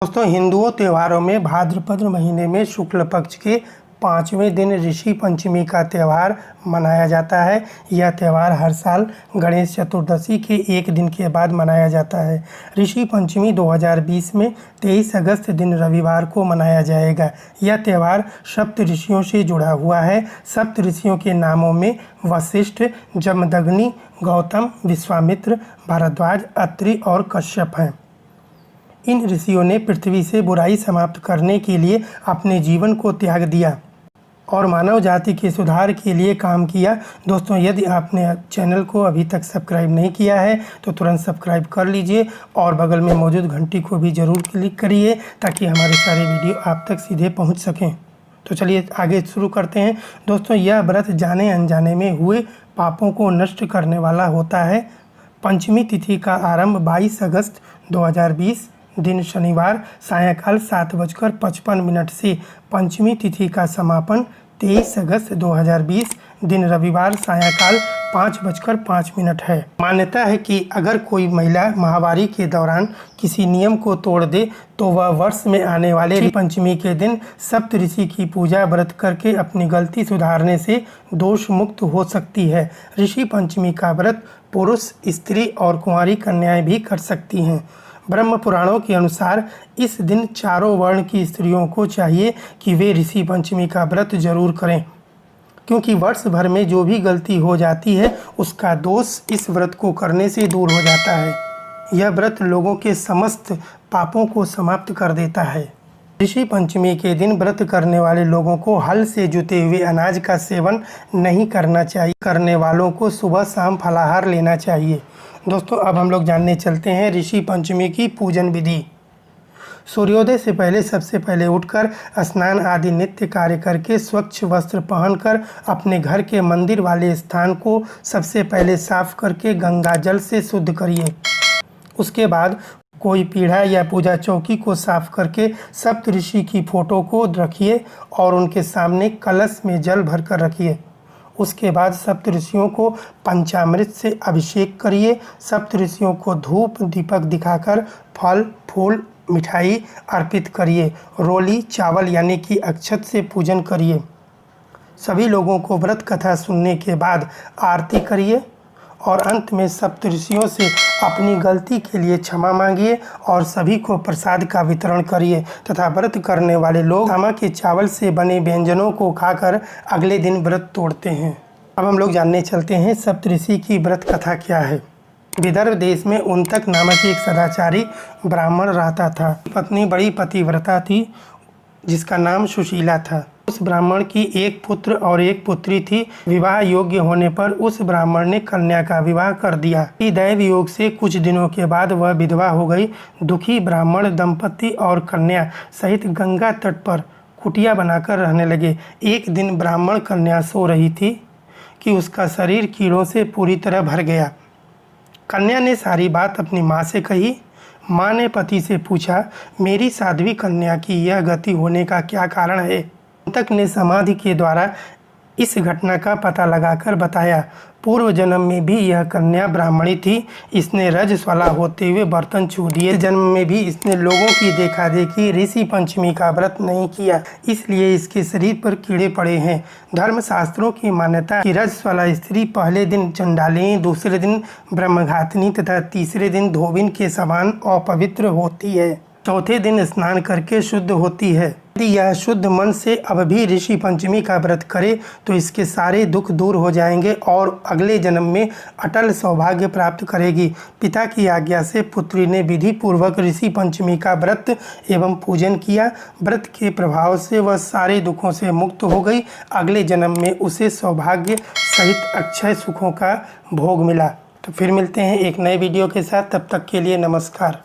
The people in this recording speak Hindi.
दोस्तों, हिंदुओं त्योहारों में भाद्रपद महीने में शुक्ल पक्ष के 5वें दिन ऋषि पंचमी का त्यौहार मनाया जाता है। यह त्यौहार हर साल गणेश चतुर्दशी के एक दिन के बाद मनाया जाता है। ऋषि पंचमी 2020 में 23 अगस्त दिन रविवार को मनाया जाएगा। यह त्यौहार सप्त ऋषियों से जुड़ा हुआ है। सप्त ऋषियों के नामों में वशिष्ठ, जमदग्नि, गौतम, विश्वामित्र, भारद्वाज, अत्रि और कश्यप हैं। इन ऋषियों ने पृथ्वी से बुराई समाप्त करने के लिए अपने जीवन को त्याग दिया और मानव जाति के सुधार के लिए काम किया। दोस्तों, यदि आपने चैनल को अभी तक सब्सक्राइब नहीं किया है तो तुरंत सब्सक्राइब कर लीजिए और बगल में मौजूद घंटी को भी ज़रूर क्लिक करिए ताकि हमारे सारे वीडियो आप तक सीधे पहुंच सकें। तो चलिए आगे शुरू करते हैं। दोस्तों, यह व्रत जाने अनजाने में हुए पापों को नष्ट करने वाला होता है। पंचमी तिथि का आरंभ 22 अगस्त 2020 दिन शनिवार सायंकाल 7:55 से पंचमी तिथि का समापन 23 अगस्त 2020 दिन रविवार सायंकाल 5:05 है। मान्यता है कि अगर कोई महिला माहवारी के दौरान किसी नियम को तोड़ दे तो वह वर्ष में आने वाले ऋषि पंचमी के दिन सप्त ऋषि की पूजा व्रत करके अपनी गलती सुधारने से दोष मुक्त हो सकती है। ऋषि पंचमी का व्रत पुरुष, स्त्री और कुंवारी कन्याएं भी कर सकती हैं। ब्रह्म पुराणों के अनुसार इस दिन चारों वर्ण की स्त्रियों को चाहिए कि वे ऋषि पंचमी का व्रत जरूर करें, क्योंकि वर्ष भर में जो भी गलती हो जाती है उसका दोष इस व्रत को करने से दूर हो जाता है। यह व्रत लोगों के समस्त पापों को समाप्त कर देता है। ऋषि पंचमी के दिन व्रत करने वाले लोगों को हल से जुते हुए अनाज का सेवन नहीं करना चाहिए। करने वालों को सुबह शाम फलाहार लेना चाहिए। दोस्तों, अब हम लोग जानने चलते हैं ऋषि पंचमी की पूजन विधि। सूर्योदय से पहले सबसे पहले उठकर स्नान आदि नित्य कार्य करके स्वच्छ वस्त्र पहनकर अपने घर के मंदिर वाले स्थान को सबसे पहले साफ करके गंगा जल से शुद्ध करिए। उसके बाद कोई पीढ़ा या पूजा चौकी को साफ करके सप्त ऋषि की फोटो को रखिए और उनके सामने कलश में जल भरकर रखिए। उसके बाद सप्त ऋषियों को पंचामृत से अभिषेक करिए। सप्त ऋषियों को धूप दीपक दिखाकर फल फूल मिठाई अर्पित करिए। रोली चावल यानी कि अक्षत से पूजन करिए। सभी लोगों को व्रत कथा सुनने के बाद आरती करिए और अंत में सप्त ऋषियों से अपनी गलती के लिए क्षमा मांगिए और सभी को प्रसाद का वितरण करिए तथा व्रत करने वाले लोग तामा के चावल से बने व्यंजनों को खाकर अगले दिन व्रत तोड़ते हैं। अब हम लोग जानने चलते हैं सप्त ऋषि की व्रत कथा क्या है। विदर्भ देश में उन्तक नामक एक सदाचारी ब्राह्मण रहता था। पत्नी बड़ी पतिव्रता थी जिसका नाम सुशीला था। उस ब्राह्मण की एक पुत्र और एक पुत्री थी। विवाह योग्य होने पर उस ब्राह्मण ने कन्या का विवाह कर दिया। दैव योग से कुछ दिनों के बाद वह विधवा हो गई। दुखी ब्राह्मण दंपति और कन्या सहित गंगा तट पर कुटिया बनाकर रहने लगे। एक दिन ब्राह्मण कन्या सो रही थी कि उसका शरीर कीड़ों से पूरी तरह भर गया। कन्या ने सारी बात अपनी माँ से कही। माँ ने पति से पूछा, मेरी साध्वी कन्या की यह गति होने का क्या कारण है। उन्तक ने समाधि के द्वारा इस घटना का पता लगाकर बताया, पूर्व जन्म में भी यह कन्या ब्राह्मणी थी। इसने रजस्वला होते हुए बर्तन छू दिए। जन्म में भी इसने लोगों की देखा देखी ऋषि पंचमी का व्रत नहीं किया, इसलिए इसके शरीर पर कीड़े पड़े हैं। धर्मशास्त्रों की मान्यता कि रजस्वला स्त्री पहले दिन चंडालिनी, दूसरे दिन ब्रह्मघातिनी तथा तीसरे दिन धोबिन के समान अपवित्र होती है। चौथे दिन स्नान करके शुद्ध होती है। यदि यह शुद्ध मन से अब भी ऋषि पंचमी का व्रत करे तो इसके सारे दुख दूर हो जाएंगे और अगले जन्म में अटल सौभाग्य प्राप्त करेगी। पिता की आज्ञा से पुत्री ने विधि पूर्वक ऋषि पंचमी का व्रत एवं पूजन किया। व्रत के प्रभाव से वह सारे दुखों से मुक्त हो गई। अगले जन्म में उसे सौभाग्य सहित अक्षय सुखों का भोग मिला। तो फिर मिलते हैं एक नए वीडियो के साथ। तब तक के लिए नमस्कार।